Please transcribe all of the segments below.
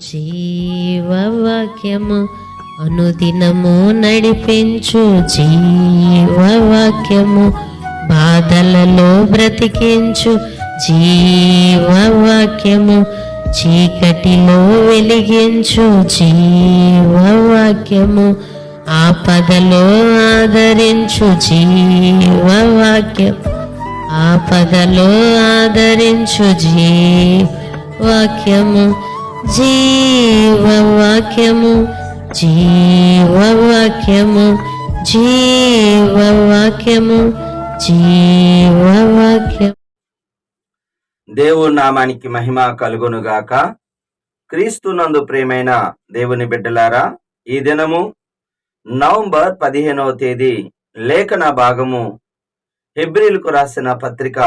జీవవాక్యము అనుదినము నడిపించు జీవవాక్యము, బాధలలో బ్రతికించు జీవవాక్యము, చీకటిలో వెలిగించు జీవవాక్యము, ఆపదలో ఆదరించు జీవవాక్యం, ఆపదలో ఆదరించు జీవవాక్యము, జీవవాక్యము, జీవవాక్యము, జీవవాక్యము, జీవవాక్యం. దేవుని నామానికి మహిమ కలుగునుగాక. క్రీస్తునందు ప్రియమైన దేవుని బిడ్డలారా, ఈ దినము నవంబర్ 15వ తేదీ లేఖన భాగము హెబ్రీలకు రాసిన పత్రిక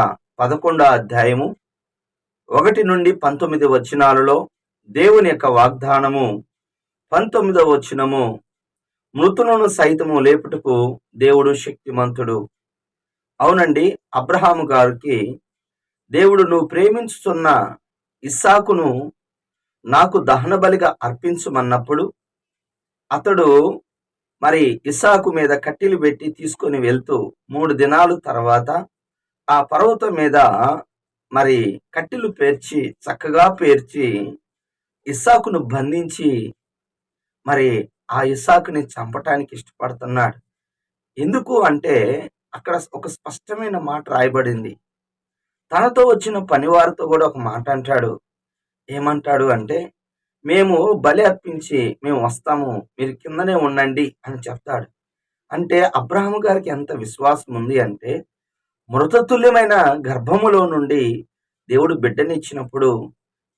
11వ అధ్యాయము 1 నుండి 19 వచనాలలో దేవుని యొక్క వాగ్దానము. 19వ వచనము, మృతులను సైతము లేపుటకు దేవుడు శక్తిమంతుడు. అవునండి, అబ్రహాము గారికి దేవుడు, నువ్వు ప్రేమించుతున్న ఇస్సాకును నాకు దహన బలిగా అర్పించమన్నప్పుడు అతడు మరి ఇస్సాకు మీద కట్టెలు పెట్టి తీసుకొని వెళ్తూ 3 దినాలు తర్వాత ఆ పర్వతం మీద మరి కట్టెలు పేర్చి చక్కగా పేర్చి ఇస్సాకును బంధించి మరి ఆ ఇస్సాకుని చంపటానికి ఇష్టపడుతున్నాడు. ఎందుకు అంటే అక్కడ ఒక స్పష్టమైన మాట రాయబడింది. తనతో వచ్చిన పనివారితో కూడా ఒక మాట అంటాడు. ఏమంటాడు అంటే, మేము బలి అర్పించి మేము వస్తాము, మీరు కిందనే ఉండండి అని చెప్తాడు. అంటే అబ్రహాము గారికి ఎంత విశ్వాసం ఉంది అంటే, మృతతుల్యమైన గర్భములో నుండి దేవుడు బిడ్డనిచ్చినప్పుడు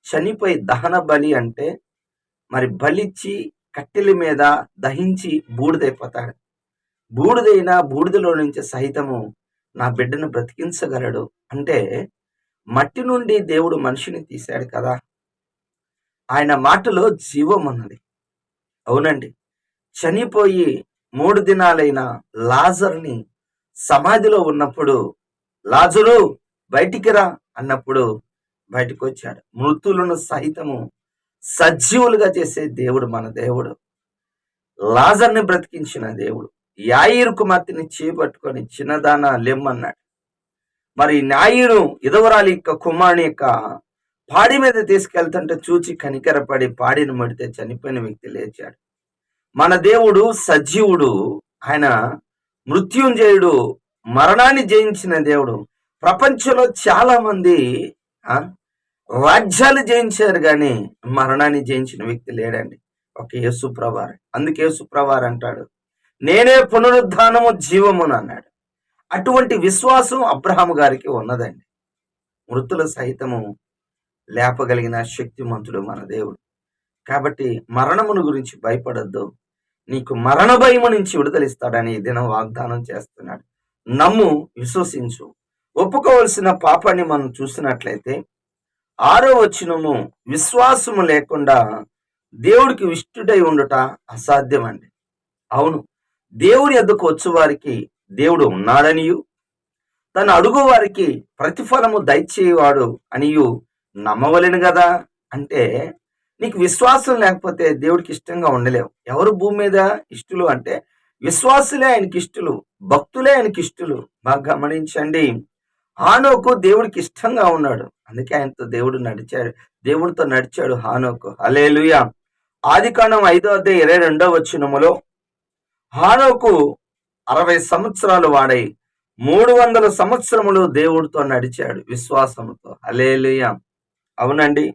చనిపోయి దహన బలి అంటే మరి బలిచ్చి కట్టెల మీద దహించి బూడిదైపోతాడు. బూడిదైనా బూడిదలో నుంచి సహితము నా బిడ్డను బ్రతికించగలడు. అంటే మట్టి నుండి దేవుడు మనిషిని తీశాడు కదా, ఆయన మాటలో జీవం ఉన్నది. అవునండి, చనిపోయి 3 దినాలైన లాజరుని సమాధిలో ఉన్నప్పుడు, లాజరు బయటికి రా అన్నప్పుడు బయటకు వచ్చాడు. మృతులను సహితము సజీవులుగా చేసే దేవుడు మన దేవుడు. లాజర్ని బ్రతికించిన దేవుడు. యాయీరు కుమార్తెని చేపట్టుకొని చిన్నదాన లెమ్మన్నాడు. మరి నాయీరు ఇదవరాలి యొక్క కుమారుని యొక్క పాడి మీద తీసుకెళ్తుంటే చూచి కనికరపడి పాడిని ముడితే చనిపోయిన వ్యక్తి లేచాడు. మన దేవుడు సజీవుడు, ఆయన మృత్యుంజయుడు, మరణాన్ని జయించిన దేవుడు. ప్రపంచంలో చాలా మంది రాజ్యాలు జయించారు కానీ మరణాన్ని జయించిన వ్యక్తి లేడండి, ఒక యేసుప్రభువారు. అందుకే యేసుప్రభువారు అంటాడు, నేనే పునరుద్ధానము జీవమును అన్నాడు. అటువంటి విశ్వాసం అబ్రహాము గారికి ఉన్నదండి. మృతుల సహితము లేపగలిగిన శక్తిమంతుడు మన దేవుడు. కాబట్టి మరణమును గురించి భయపడద్దు, నీకు మరణ భయము నుంచి విడుదలిస్తాడని ఈ దినం వాగ్దానం చేస్తున్నాడు. నమ్ము, విశ్వసించు. ఒప్పుకోవలసిన పాపాన్ని మనం చూసినట్లయితే 6వ వచనము, విశ్వాసము లేకుండా దేవుడికి ఇష్టుడై ఉండుట అసాధ్యమండి. అవును, దేవుడి యొద్దకు వచ్చు వారికి దేవుడు ఉన్నాడనియు, తను అడుగు వారికి ప్రతిఫలము దయచేవాడు అనియు నమ్మవలెను కదా. అంటే నీకు విశ్వాసం లేకపోతే దేవుడికి ఇష్టంగా ఉండలేవు. ఎవరు భూమి మీద ఇష్టలు అంటే విశ్వాసులే ఆయనకి ఇష్టలు, భక్తులే ఆయనకి ఇష్టలు. బాగా గమనించండి, హానోకు దేవుడికి ఇష్టంగా ఉన్నాడు, అందుకే ఆయనతో దేవుడితో నడిచాడు హానోకు. హల్లెలూయా. ఆదికాండం 5వ అధ్యాయం 22వ వచనములో హానోకు 60 సంవత్సరాలు వాడై 300 సంవత్సరములు దేవుడితో నడిచాడు విశ్వాసముతో. హల్లెలూయా. అవునండి,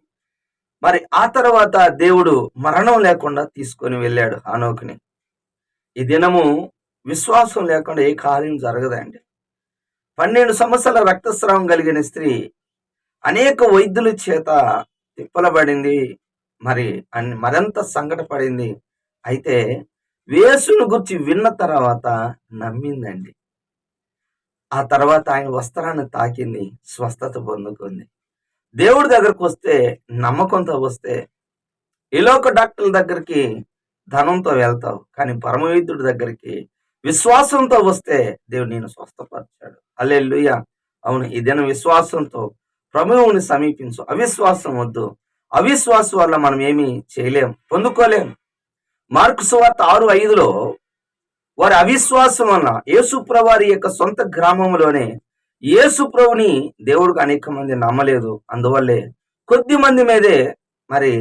మరి ఆ తర్వాత దేవుడు మరణం లేకుండా తీసుకొని వెళ్ళాడు హానోకుని. ఈ దినము విశ్వాసం లేకుండా ఏ కార్యం జరగదండి. 12 సంవత్సరాల రక్తస్రావం కలిగిన స్త్రీ అనేక వైద్యుల చేత తిప్పలబడింది, మరింత సంకటపడింది. అయితే యేసును గురించి విన్న తర్వాత నమ్మిందండి. ఆ తర్వాత ఆయన వస్త్రాన్ని తాకింది, స్వస్థత పొందుకుంది. దేవుడి దగ్గరకు వస్తే, నమ్మకంతో వస్తే, ఈలోక డాక్టర్ల దగ్గరికి ధనంతో వెళ్తావు, కానీ పరమవైద్యుడి దగ్గరికి విశ్వాసంతో వస్తే దేవుడు నేను స్వస్థపరిచాడు. హల్లెలూయా. అవును, ఈ దినం విశ్వాసంతో ప్రభువుని సమీపించు. అవిశ్వాసం వద్దు. అవిశ్వాసం వల్ల మనం ఏమీ చేయలేం, పొందుకోలేం. మార్కు సువార్త 6:5లో వారి అవిశ్వాసం వలన యేసుప్రభు వారి యొక్క సొంత గ్రామంలోనే యేసుప్రభుని దేవుడికి అనేక మంది నమ్మలేదు. అందువల్లే కొద్ది మంది మీదే మరి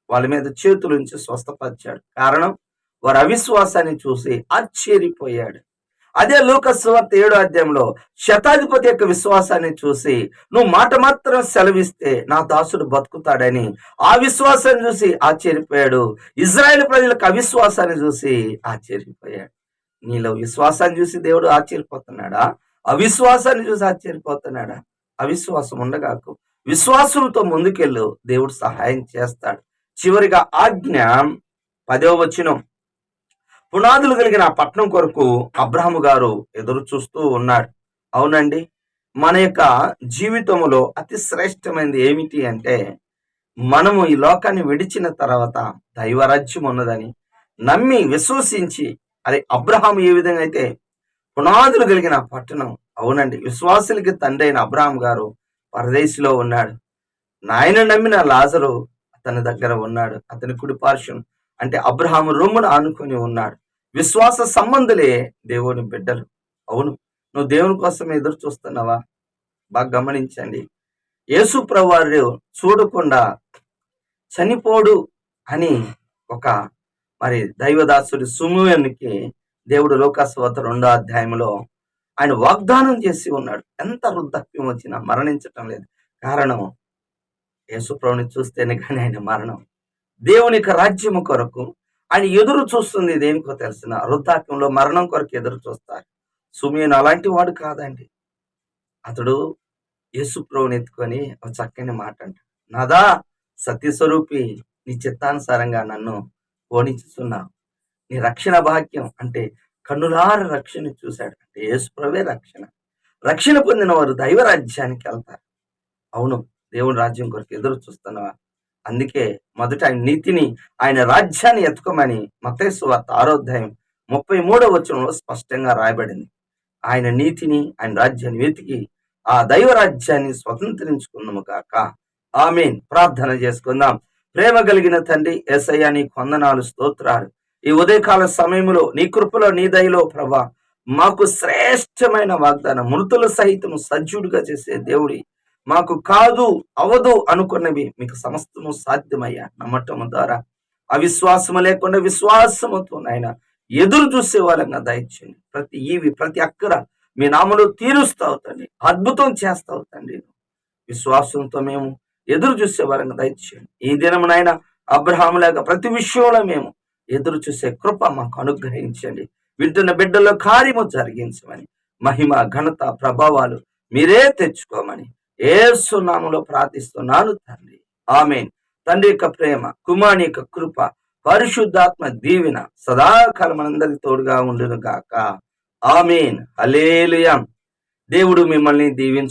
వాళ్ళ మీద చేతులుంచి స్వస్థపరిచాడు. కారణం వారి అవిశ్వాసాన్ని చూసి ఆశ్చర్యపోయాడు. అదే లూకాసు సువార్త 7వ అధ్యాయంలో శతాధిపతి యొక్క విశ్వాసాన్ని చూసి, నువ్వు మాట మాత్రం సెలవిస్తే నా దాసుడు బతుకుతాడని ఆ విశ్వాసాన్ని చూసి ఆశ్చర్యపోయాడు. ఇజ్రాయేల్ ప్రజలకు అవిశ్వాసాన్ని చూసి ఆశ్చర్యపోయాడు. నీలో విశ్వాసాన్ని చూసి దేవుడు ఆశ్చర్యపోతున్నాడా? అవిశ్వాసాన్ని చూసి ఆశ్చర్యపోతున్నాడా? అవిశ్వాసం ఉండగాకు, విశ్వాసంతో ముందుకెళ్ళు, దేవుడు సహాయం చేస్తాడు. చివరిగా ఆజ్ఞ 10వ వచనం. పునాదులు కలిగిన ఆ పట్టణం కొరకు అబ్రహాము గారు ఎదురు చూస్తూ ఉన్నాడు. అవునండి, మన యొక్క జీవితంలో అతి శ్రేష్టమైనది ఏమిటి అంటే, మనము ఈ లోకాన్ని విడిచిన తర్వాత దైవరాజ్యం ఉన్నదని నమ్మి విశ్వసించి, అరే అబ్రహాము ఏ విధంగా అయితే పునాదులు కలిగిన పట్టణం, అవునండి, విశ్వాసులకి తండ్రి అయిన అబ్రహాం గారు పరదేశిలో ఉన్నాడు. నాయన నమ్మిన లాజరు అతని దగ్గర ఉన్నాడు. అతని కుడి పార్శ్వం అంటే అబ్రహాము రొమ్మును ఆనుకొని ఉన్నాడు. విశ్వాస సంబంధులే దేవుని బిడ్డలు. అవును, నువ్వు దేవుని కోసం ఎదురు చూస్తున్నావా? బాగా గమనించండి. యేసు ప్రభువారు చూడకుండా చనిపోడు అని ఒక మరి దైవదాసుడి సుమూయనికి దేవుడు లూకాసు వార్త 2వ అధ్యాయంలో ఆయన వాగ్దానం చేసి ఉన్నాడు. ఎంత వృద్ధాప్యం వచ్చినా మరణించటం లేదు. కారణం యేసు ప్రభుని చూస్తేనే కానీ ఆయన మరణం. దేవుని రాజ్యము కొరకు ఆయన ఎదురు చూస్తుంది. దేనికో తెలిసిన వృద్ధాప్యంలో మరణం కొరకు ఎదురు చూస్తారు. సుమేను అలాంటి వాడు కాదండి. అతడు యేసు ప్రభుని ఎత్తుకొని ఒక చక్కని మాట అంటాడు, నాదా సత్యస్వరూపి, నీ చిత్తానుసారంగా నన్ను పోనిస్తున్నావు. నీ రక్షణ భాగ్యం అంటే కన్నులార రక్షణ చూశాడు. అంటే యేసు ప్రభువే రక్షణ. రక్షణ పొందిన వారు దైవ రాజ్యానికి వెళ్తారు. అవును, దేవుని రాజ్యం కొరకు ఎదురు చూస్తున్నావా? అందుకే మొదట ఆయన నీతిని, ఆయన రాజ్యాన్ని ఎత్తుకోమని మత్తయి సువార్త 6వ అధ్యాయం 33వ వచనంలో స్పష్టంగా రాయబడింది. ఆయన నీతిని, ఆయన రాజ్యాన్ని వెతికి ఆ దైవ రాజ్యాన్ని స్వతంత్రించుకుందాము గాక. ఆమేన్. ప్రార్థన చేసుకుందాం. ప్రేమ కలిగిన తండ్రి యేసయ్య, నీ వందనాలు, స్తోత్రాలు. ఈ ఉదయకాల సమయంలో నీ కృపలో, నీ దయలో ప్రభా మాకు శ్రేష్టమైన వాగ్దానం, మృతుల సహితము సజ్జుడుగా చేసే దేవుడి, మాకు కాదు అవదు అనుకున్నవి మీకు సమస్తము సాధ్యమయ్యా నమ్మటము ద్వారా అవిశ్వాసము లేకుండా విశ్వాసముతో నాయన ఎదురు చూసే వాళ్ళంగా దయచేయండి. ప్రతి ఈవి, ప్రతి అక్కర మీ నామలో తీరుస్తావు తండ్రి, అద్భుతం చేస్తావు తండ్రి. విశ్వాసంతో మేము ఎదురు చూసే వాళ్ళంగా దయచేయండి. ఈ దినము నాయన అబ్రహాము లేక ప్రతి విషయంలో మేము ఎదురు చూసే కృప మాకు అనుగ్రహించండి. వింటున్న బిడ్డల్లో కార్యము జరిగించమని, మహిమ, ఘనత, ప్రభావాలు మీరే తెచ్చుకోమని యేసు నామములో ప్రార్థిస్తున్నాను తండ్రి. ఆమేన్. తండ్రి యొక్క ప్రేమ, కుమారుని యొక్క కృప, పరిశుద్ధాత్మ దీవెన సదాకాలం మనందరికి తోడుగా ఉండును గాక. ఆమేన్. హల్లెలూయా. దేవుడు మిమ్మల్ని దీవించు.